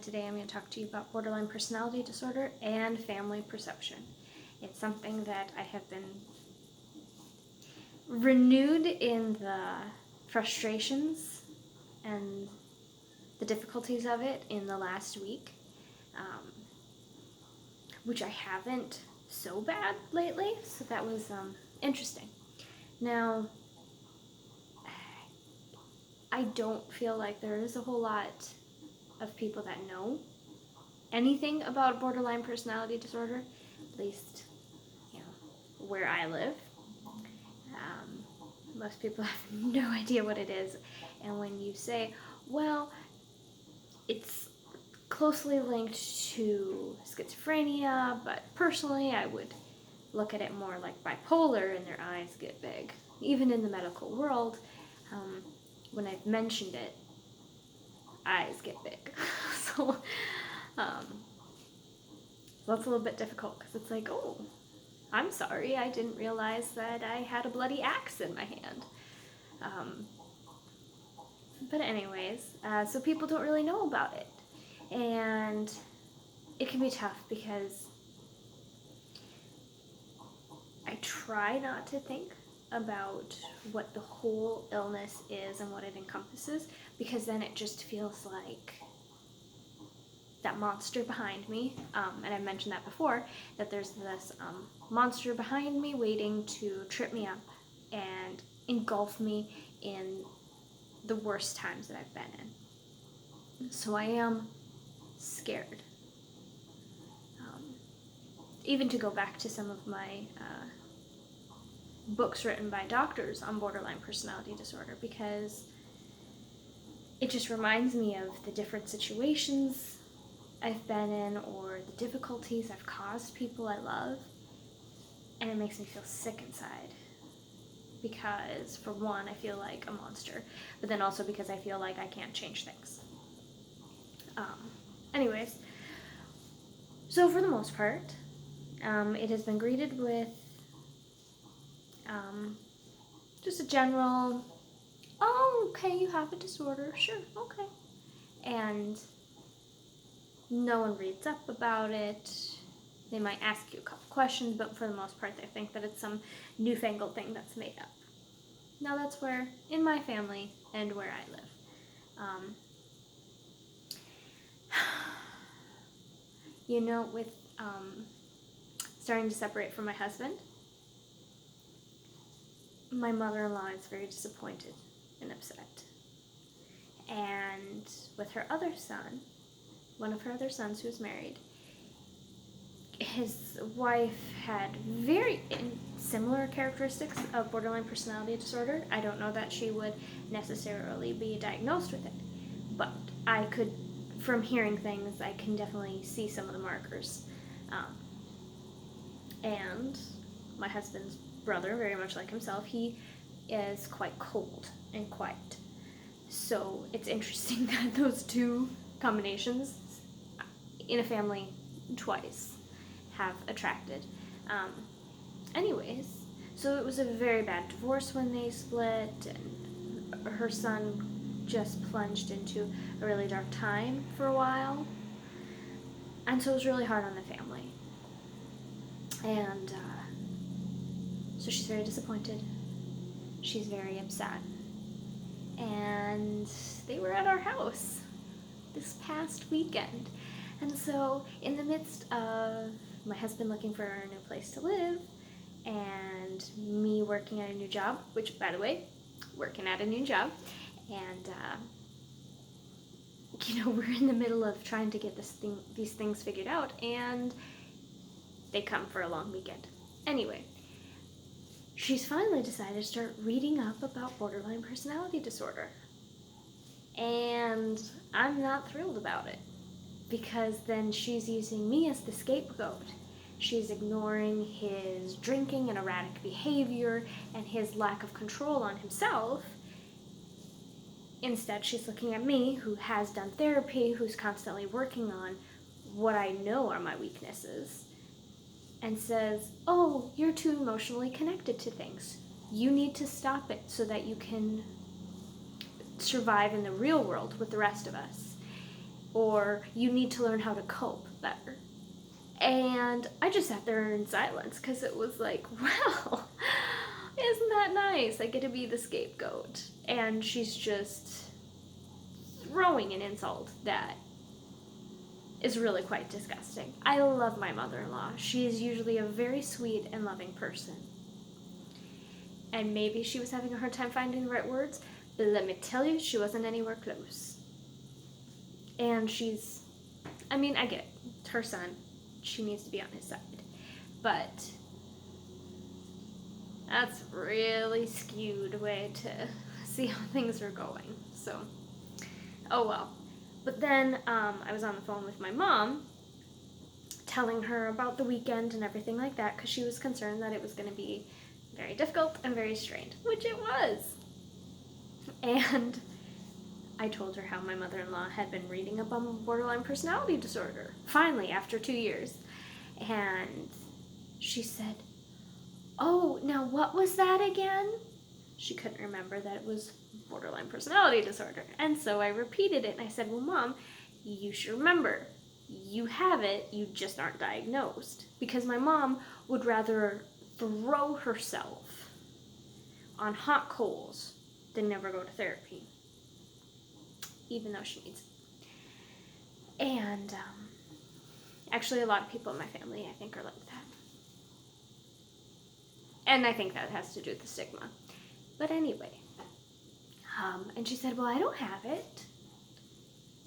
Today I'm going to talk to you about borderline personality disorder and family perception. It's something that I have been renewed in the frustrations and the difficulties of it in the last week, which I haven't so bad lately, so that was interesting. Now, I don't feel like there is a whole lot of people that know anything about borderline personality disorder, at least, where I live. Most people have no idea what it is, and when you say, well, it's closely linked to schizophrenia, but personally I would look at it more like bipolar, and their eyes get big. Even in the medical world, when I've mentioned it, eyes get big. So that's a little bit difficult, because it's like, oh, I'm sorry, I didn't realize that I had a bloody axe in my hand. But anyways, so people don't really know about it. And it can be tough because I try not to think about what the whole illness is and what it encompasses, because then it just feels like that monster behind me, and I mentioned that before, that there's this monster behind me waiting to trip me up and engulf me in the worst times that I've been in. So I am scared. Even to go back to some of my books written by doctors on borderline personality disorder, because it just reminds me of the different situations I've been in, or the difficulties I've caused people I love, and it makes me feel sick inside. Because, for one, I feel like a monster, but then also because I feel like I can't change things. Anyways, so for the most part, it has been greeted with just a general, oh, okay, you have a disorder, sure, okay. And no one reads up about it. They might ask you a couple questions, but for the most part, they think that it's some newfangled thing that's made up. Now, that's where, in my family and where I live. With starting to separate from my husband, my mother-in-law is very disappointed and upset. And with her other son, one of her other sons who was married, his wife had very similar characteristics of borderline personality disorder. I don't know that she would necessarily be diagnosed with it, but I could, from hearing things, I can definitely see some of the markers. And my husband's brother, very much like himself, he is quite cold and quiet. So it's interesting that those two combinations in a family twice have attracted. Anyways, so it was a very bad divorce when they split, and her son just plunged into a really dark time for a while, and so it was really hard on the family. And so she's very disappointed. She's very upset. And they were at our house this past weekend. And so in the midst of my husband looking for a new place to live and me working at a new job, which, by the way, working at a new job, and we're in the middle of trying to get these things figured out, and they come for a long weekend. Anyway, she's finally decided to start reading up about borderline personality disorder. And I'm not thrilled about it, because then she's using me as the scapegoat. She's ignoring his drinking and erratic behavior and his lack of control on himself. Instead, she's looking at me, who has done therapy, who's constantly working on what I know are my weaknesses, and says, oh, you're too emotionally connected to things. You need to stop it so that you can survive in the real world with the rest of us. or you need to learn how to cope better. And I just sat there in silence because it was like, wow, isn't that nice? I get to be the scapegoat. And she's just throwing an insult that is really quite disgusting. I love my mother-in-law. She is usually a very sweet and loving person. And maybe she was having a hard time finding the right words, but let me tell you, she wasn't anywhere close. And I get it. Her son, she needs to be on his side. But that's a really skewed way to see how things are going. So, oh well. But then I was on the phone with my mom, telling her about the weekend and everything like that, because she was concerned that it was going to be very difficult and very strained, which it was. And I told her how my mother-in-law had been reading up on borderline personality disorder, finally, after 2 years. And she said, "Oh, now what was that again?" She couldn't remember that it was borderline personality disorder. And so I repeated it, and I said, "Well, Mom, you should remember, you have it, you just aren't diagnosed." Because my mom would rather throw herself on hot coals than never go to therapy, even though she needs it. And actually, a lot of people in my family, I think, are like that. And I think that has to do with the stigma. But anyway, and she said, "Well, I don't have it."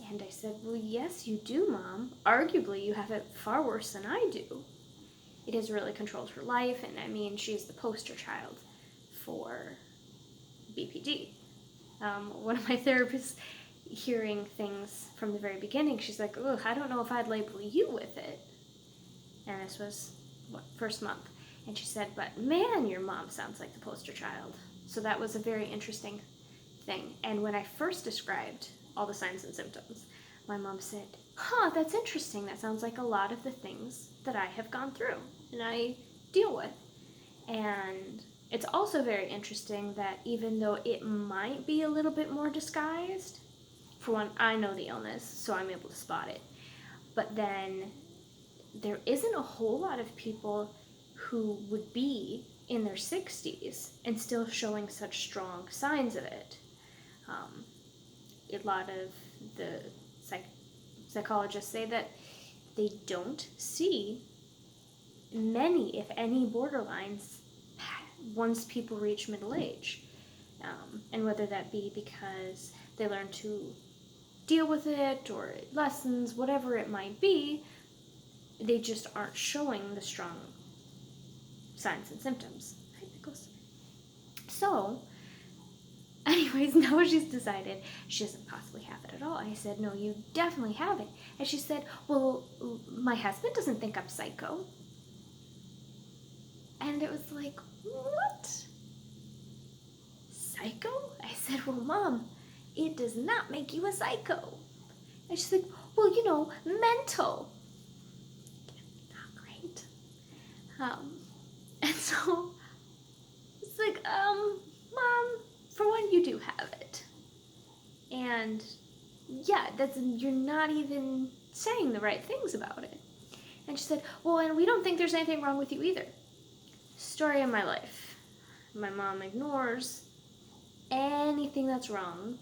And I said, "Well, yes, you do, Mom. Arguably, you have it far worse than I do. It has really controlled her life, and she's the poster child for BPD. One of my therapists, hearing things from the very beginning, she's like, "Ugh, I don't know if I'd label you with it." And this was, first month. And she said, "But man, your mom sounds like the poster child." So that was a very interesting thing. And when I first described all the signs and symptoms, my mom said, "That's interesting. That sounds like a lot of the things that I have gone through and I deal with." And it's also very interesting that even though it might be a little bit more disguised, for one, I know the illness, so I'm able to spot it. But then there isn't a whole lot of people who would be in their 60s and still showing such strong signs of it. A lot of the psychologists say that they don't see many, if any, borderlines once people reach middle age. And whether that be because they learn to deal with it or lessons, whatever it might be, they just aren't showing the strong signs and symptoms. Hi, Pickles. So, anyways, now she's decided she doesn't possibly have it at all. I said, "No, you definitely have it." And she said, "Well, my husband doesn't think I'm psycho." And it was like, what? Psycho? I said, "Well, Mom, it does not make you a psycho." And she's like, "Well, mental." Not great. And so it's like, Mom, for one, you do have it. And yeah, you're not even saying the right things about it. And she said, "Well, and we don't think there's anything wrong with you either." Story of my life. My mom ignores anything that's wrong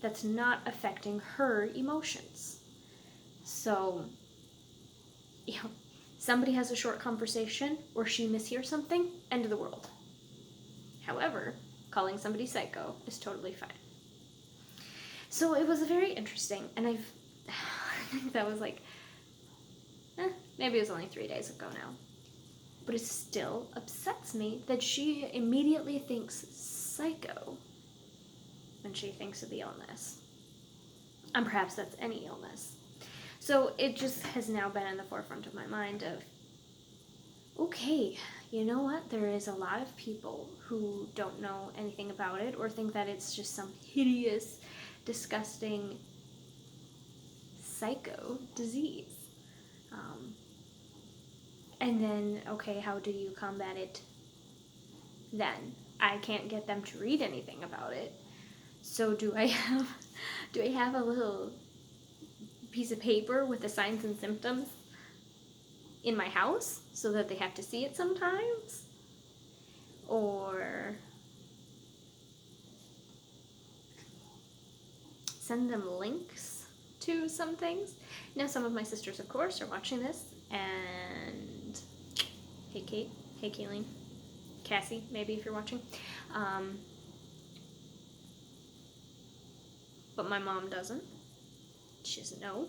that's not affecting her emotions. So, somebody has a short conversation or she mishears something, end of the world. However, calling somebody psycho is totally fine. So it was very interesting, and I think that was like, maybe it was only 3 days ago now. But it still upsets me that she immediately thinks psycho when she thinks of the illness. And perhaps that's any illness. So it just has now been in the forefront of my mind of, okay, you know what? There is a lot of people who don't know anything about it or think that it's just some hideous, disgusting psycho disease. And then, okay, how do you combat it then? I can't get them to read anything about it. So do I have a little piece of paper with the signs and symptoms in my house so that they have to see it sometimes. Or send them links to some things. You know, some of my sisters, of course, are watching this, and hey Kate, hey Kayleen, Cassie, maybe if you're watching. But my mom doesn't. She doesn't know.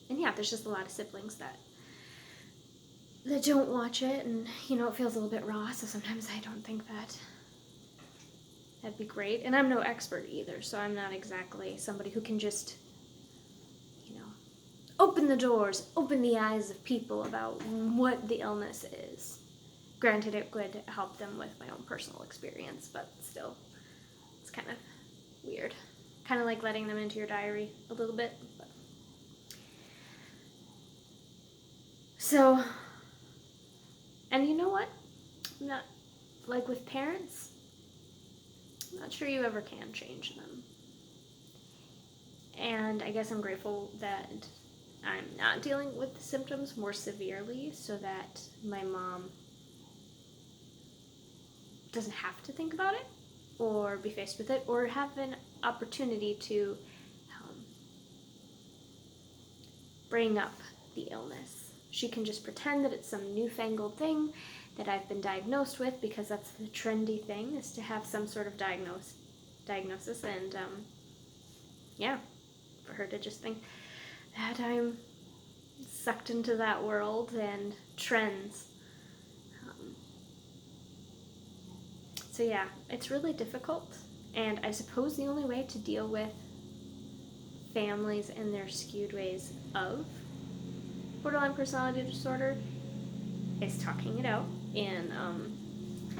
And yeah, there's just a lot of siblings that don't watch it, and you know, it feels a little bit raw, so sometimes I don't think that'd be great. And I'm no expert either, so I'm not exactly somebody who can just, you know, open the doors, open the eyes of people about what the illness is. Granted, it would help them with my own personal experience, but still, it's kind of weird. Kind of like letting them into your diary a little bit. But. So, and you know what? I'm not, like with parents, I'm not sure you ever can change them. And I guess I'm grateful that I'm not dealing with the symptoms more severely so that my mom doesn't have to think about it or be faced with it or have an opportunity to bring up the illness. She can just pretend that it's some newfangled thing that I've been diagnosed with, because that's the trendy thing, is to have some sort of diagnosis, and yeah, for her to just think that I'm sucked into that world and trends. So yeah, it's really difficult, and I suppose the only way to deal with families and their skewed ways of borderline personality disorder is talking it out in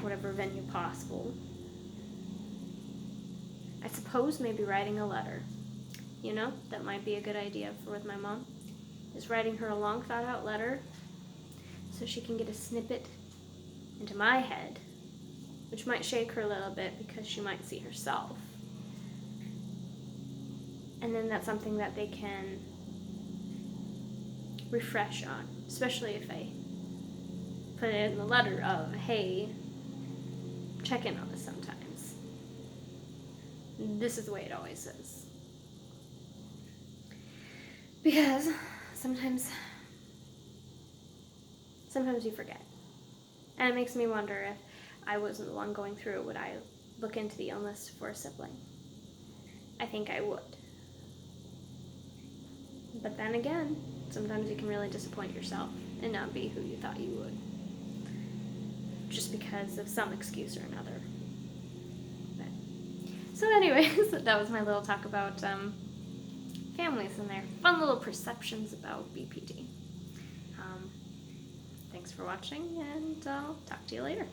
whatever venue possible. I suppose maybe writing a letter, you know, that might be a good idea for with my mom, is writing her a long thought out letter so she can get a snippet into my head, which might shake her a little bit because she might see herself. And then that's something that they can refresh on, especially if I put it in the letter of, hey, check in on us sometimes. This is the way it always is. Because sometimes you forget. And it makes me wonder, if I wasn't the one going through it, would I look into the illness for a sibling? I think I would. But then again, sometimes you can really disappoint yourself and not be who you thought you would, just because of some excuse or another. But, so anyways, that was my little talk about families and their fun little perceptions about BPD. Thanks for watching, and I'll talk to you later.